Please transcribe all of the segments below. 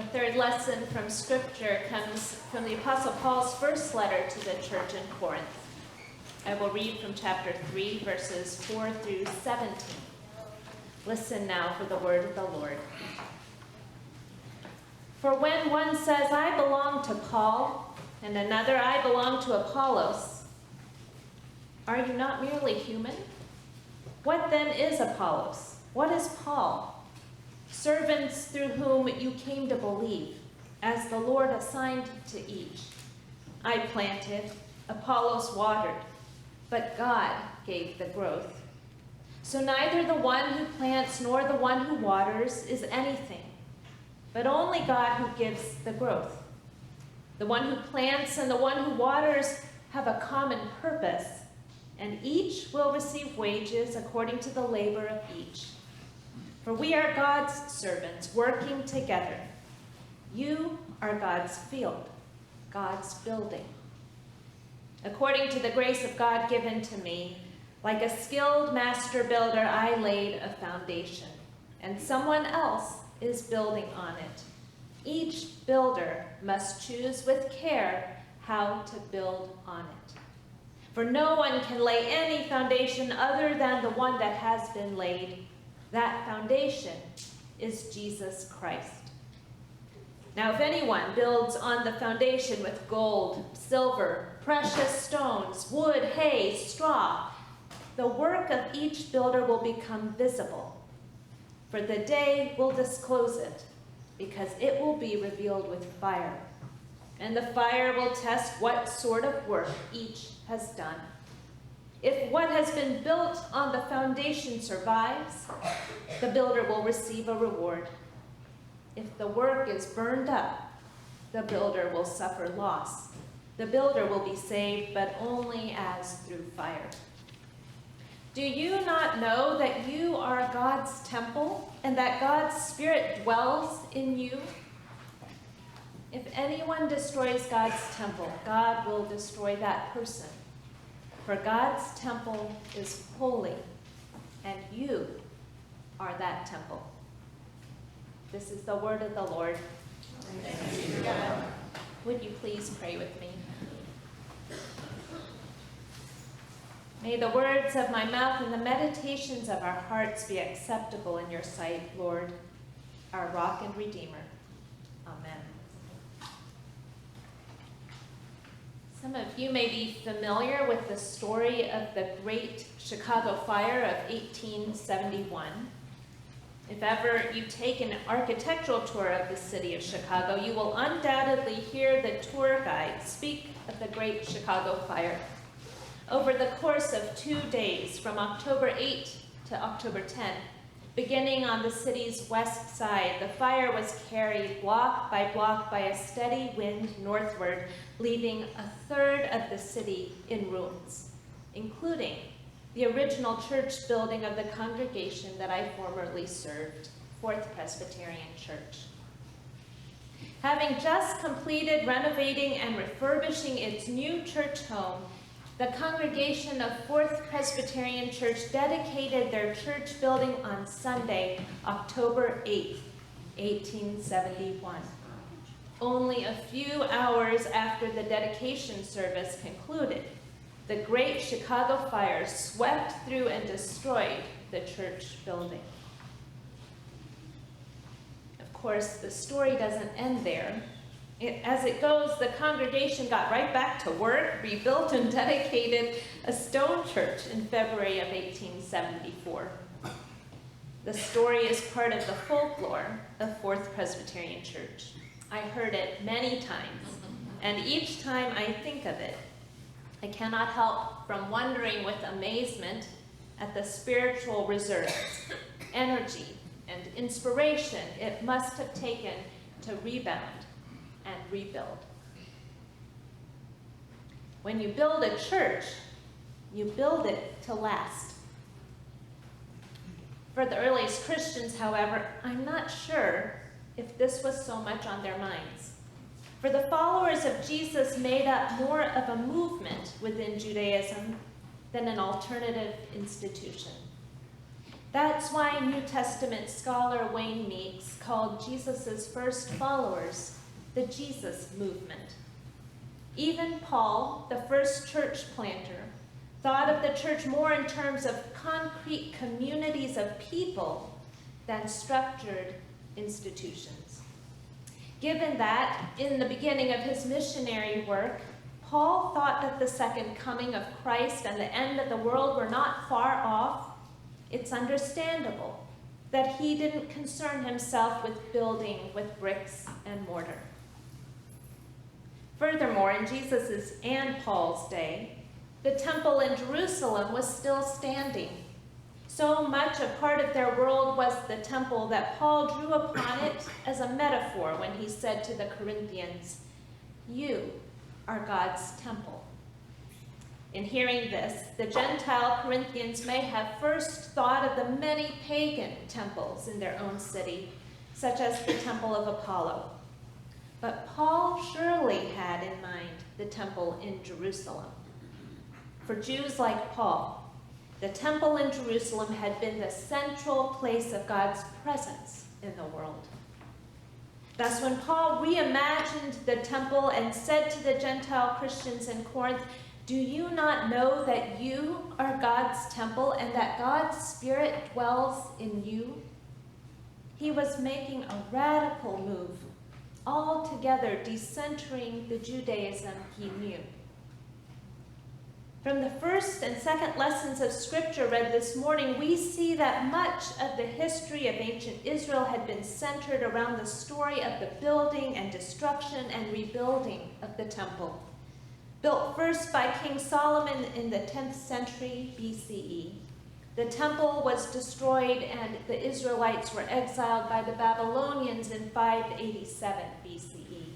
The third lesson from Scripture comes from the Apostle Paul's first letter to the church in Corinth. I will read from chapter 3, verses 4 through 17. Listen now for the word of the Lord. For when one says, I belong to Paul, and another, I belong to Apollos, are you not merely human? What then is Apollos? What is Paul? Servants through whom you came to believe, as the Lord assigned to each. I planted, Apollos watered, but God gave the growth. So neither the one who plants nor the one who waters is anything, but only God who gives the growth. The one who plants and the one who waters have a common purpose, and each will receive wages according to the labor of each. For we are God's servants working together. You are God's field, God's building. According to the grace of God given to me, like a skilled master builder, I laid a foundation, and someone else is building on it. Each builder must choose with care how to build on it. For no one can lay any foundation other than the one that has been laid. That foundation is Jesus Christ. Now, if anyone builds on the foundation with gold, silver, precious stones, wood, hay, straw, the work of each builder will become visible, for the day will disclose it, because it will be revealed with fire. And the fire will test what sort of work each has done. If what has been built on the foundation survives, the builder will receive a reward. If the work is burned up, the builder will suffer loss. The builder will be saved, but only as through fire. Do you not know that you are God's temple and that God's Spirit dwells in you? If anyone destroys God's temple, God will destroy that person. For God's temple is holy, and you are that temple. This is the word of the Lord. Thanks be to God. Would you please pray with me? May the words of my mouth and the meditations of our hearts be acceptable in your sight, Lord, our rock and redeemer. Amen. Some of you may be familiar with the story of the Great Chicago Fire of 1871. If ever you take an architectural tour of the city of Chicago, you will undoubtedly hear the tour guide speak of the Great Chicago Fire. Over the course of 2 days, from October 8 to October 10, beginning on the city's west side, the fire was carried block by a steady wind northward, leaving a third of the city in ruins, including the original church building of the congregation that I formerly served, Fourth Presbyterian Church. Having just completed renovating and refurbishing its new church home, the congregation of Fourth Presbyterian Church dedicated their church building on Sunday, October 8, 1871. Only a few hours after the dedication service concluded, the Great Chicago Fire swept through and destroyed the church building. Of course, the story doesn't end there. As it goes, the congregation got right back to work, rebuilt and dedicated a stone church in February of 1874. The story is part of the folklore of Fourth Presbyterian Church. I heard it many times, and each time I think of it, I cannot help from wondering with amazement at the spiritual reserves, energy, and inspiration it must have taken to rebound and rebuild. When you build a church, you build it to last. For the earliest Christians, however, I'm not sure if this was so much on their minds. For the followers of Jesus made up more of a movement within Judaism than an alternative institution. That's why New Testament scholar Wayne Meeks called Jesus' first followers the Jesus movement. Even Paul, the first church planter, thought of the church more in terms of concrete communities of people than structured institutions. Given that, in the beginning of his missionary work, Paul thought that the second coming of Christ and the end of the world were not far off, it's understandable that he didn't concern himself with building with bricks and mortar. Furthermore, in Jesus' and Paul's day, the temple in Jerusalem was still standing. So much a part of their world was the temple that Paul drew upon it as a metaphor when he said to the Corinthians, "You are God's temple." In hearing this, the Gentile Corinthians may have first thought of the many pagan temples in their own city, such as the temple of Apollo. But Paul surely had in mind the temple in Jerusalem. For Jews like Paul, the temple in Jerusalem had been the central place of God's presence in the world. Thus, when Paul reimagined the temple and said to the Gentile Christians in Corinth, "Do you not know that you are God's temple and that God's Spirit dwells in you?" he was making a radical move, altogether decentering the Judaism he knew. From the first and second lessons of Scripture read this morning, we see that much of the history of ancient Israel had been centered around the story of the building and destruction and rebuilding of the temple. Built first by King Solomon in the 10th century BCE, the temple was destroyed and the Israelites were exiled by the Babylonians in 587 BCE.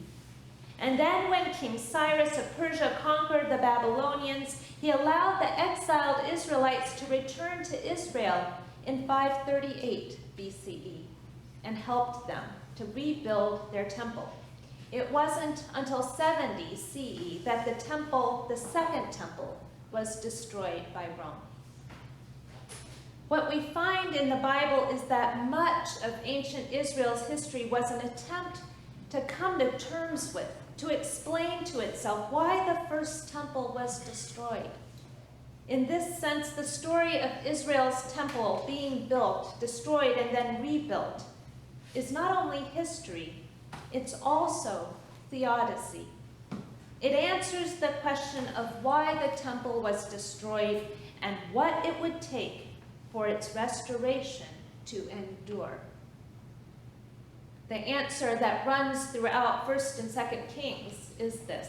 And then when King Cyrus of Persia conquered the Babylonians, he allowed the exiled Israelites to return to Israel in 538 BCE and helped them to rebuild their temple. It wasn't until 70 CE that the temple, the second temple, was destroyed by Rome. What we find in the Bible is that much of ancient Israel's history was an attempt to come to terms with, to explain to itself why the first temple was destroyed. In this sense, the story of Israel's temple being built, destroyed, and then rebuilt is not only history, it's also theodicy. It answers the question of why the temple was destroyed and what it would take for its restoration to endure. The answer that runs throughout 1st and 2nd Kings is this: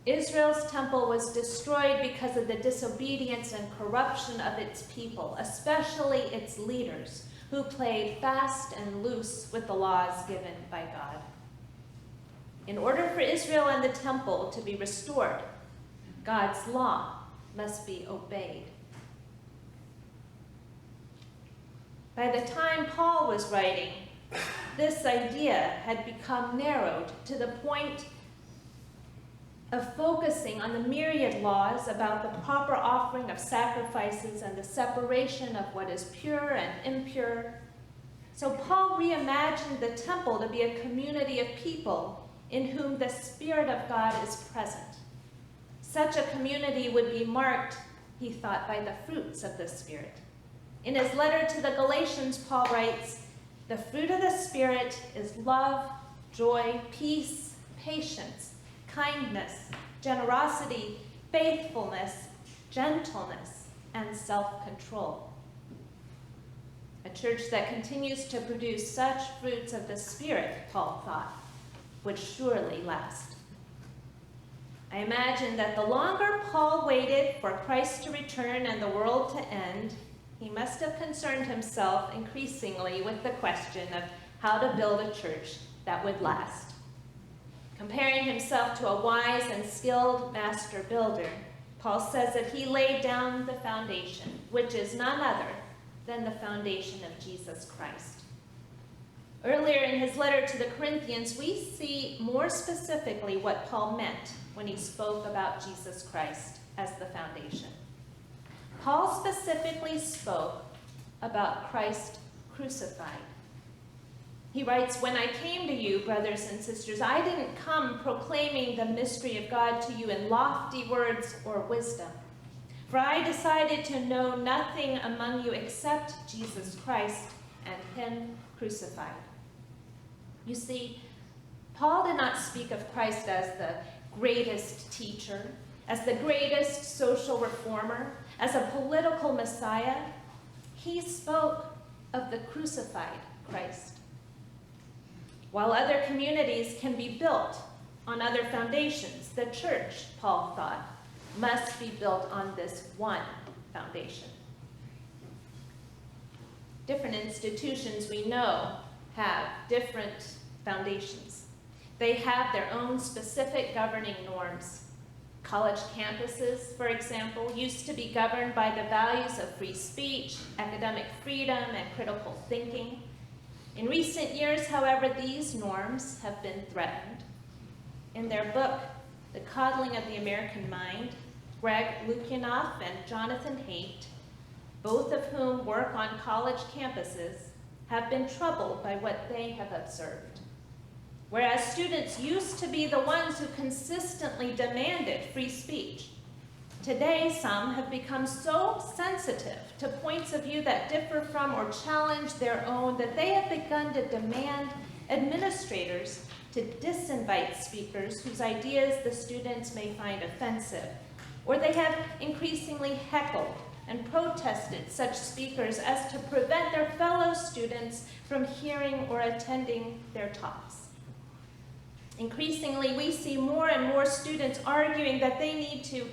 Israel's temple was destroyed because of the disobedience and corruption of its people, especially its leaders, who played fast and loose with the laws given by God. In order for Israel and the temple to be restored, God's law must be obeyed. By the time Paul was writing, this idea had become narrowed to the point of focusing on the myriad laws about the proper offering of sacrifices and the separation of what is pure and impure. So Paul reimagined the temple to be a community of people in whom the Spirit of God is present. Such a community would be marked, he thought, by the fruits of the Spirit. In his letter to the Galatians, Paul writes, "The fruit of the Spirit is love, joy, peace, patience, kindness, generosity, faithfulness, gentleness, and self-control." A church that continues to produce such fruits of the Spirit, Paul thought, would surely last. I imagine that the longer Paul waited for Christ to return and the world to end, he must have concerned himself increasingly with the question of how to build a church that would last. Comparing himself to a wise and skilled master builder, Paul says that he laid down the foundation, which is none other than the foundation of Jesus Christ. Earlier in his letter to the Corinthians, we see more specifically what Paul meant when he spoke about Jesus Christ as the foundation. Paul specifically spoke about Christ crucified. He writes, "When I came to you, brothers and sisters, I didn't come proclaiming the mystery of God to you in lofty words or wisdom. For I decided to know nothing among you except Jesus Christ and him crucified." You see, Paul did not speak of Christ as the greatest teacher, as the greatest social reformer, as a political Messiah. He spoke of the crucified Christ. While other communities can be built on other foundations, the church, Paul thought, must be built on this one foundation. Different institutions we know have different foundations. They have their own specific governing norms. College campuses, for example, used to be governed by the values of free speech, academic freedom, and critical thinking. In recent years, however, these norms have been threatened. In their book, The Coddling of the American Mind, Greg Lukianoff and Jonathan Haidt, both of whom work on college campuses, have been troubled by what they have observed. Whereas students used to be the ones who consistently demanded free speech, today some have become so sensitive to points of view that differ from or challenge their own that they have begun to demand administrators to disinvite speakers whose ideas the students may find offensive, or they have increasingly heckled and protested such speakers as to prevent their fellow students from hearing or attending their talks. Increasingly, we see more and more students arguing that they need to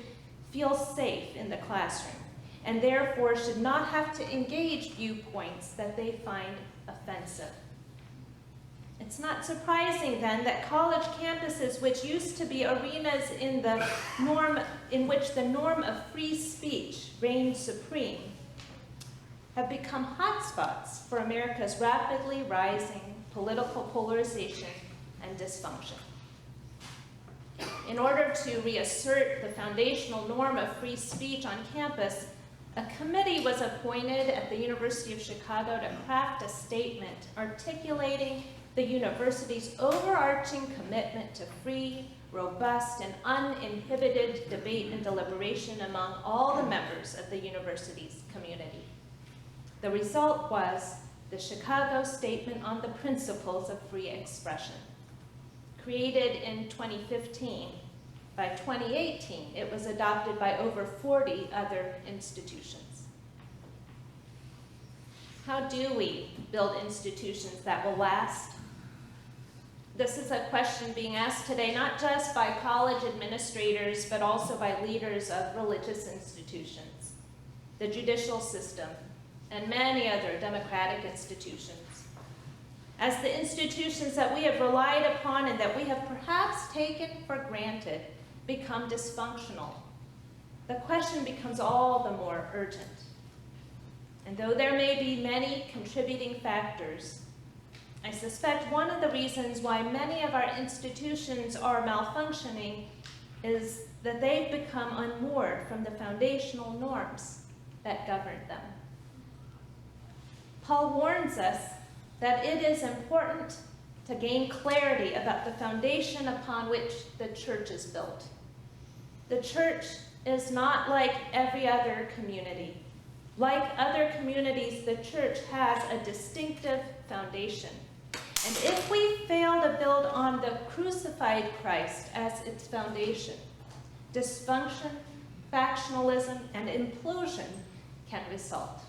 feel safe in the classroom and therefore should not have to engage viewpoints that they find offensive. It's not surprising then that college campuses, which used to be arenas in which the norm of free speech reigned supreme, have become hotspots for America's rapidly rising political polarization and dysfunction. In order to reassert the foundational norm of free speech on campus, a committee was appointed at the University of Chicago to craft a statement articulating the university's overarching commitment to free, robust, and uninhibited debate and deliberation among all the members of the university's community. The result was the Chicago Statement on the Principles of Free Expression. Created in 2015, by 2018, it was adopted by over 40 other institutions. How do we build institutions that will last? This is a question being asked today, not just by college administrators, but also by leaders of religious institutions, the judicial system, and many other democratic institutions. As the institutions that we have relied upon and that we have perhaps taken for granted become dysfunctional, the question becomes all the more urgent. And though there may be many contributing factors, I suspect one of the reasons why many of our institutions are malfunctioning is that they've become unmoored from the foundational norms that govern them. Paul warns us that it is important to gain clarity about the foundation upon which the church is built. The church is not like every other community. Like other communities, the church has a distinctive foundation. And if we fail to build on the crucified Christ as its foundation, dysfunction, factionalism, and implosion can result.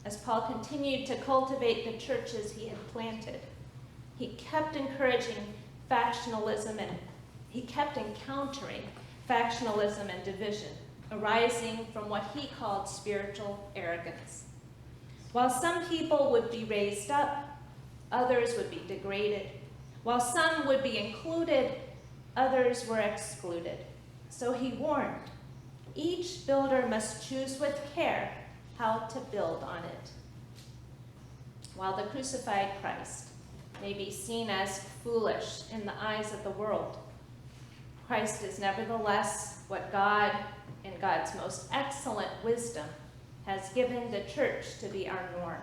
As Paul continued to cultivate the churches he had planted, he kept encouraging factionalism and he kept encountering factionalism and division arising from what he called spiritual arrogance. While some people would be raised up, others would be degraded. While some would be included, others were excluded. So he warned, each builder must choose with care how to build on it. While the crucified Christ may be seen as foolish in the eyes of the world, Christ is nevertheless what God, in God's most excellent wisdom, has given the church to be our norm,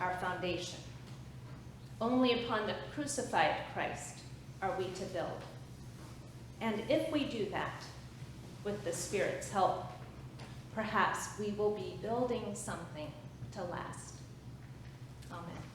our foundation. Only upon the crucified Christ are we to build. And if we do that, with the Spirit's help, perhaps we will be building something to last. Amen.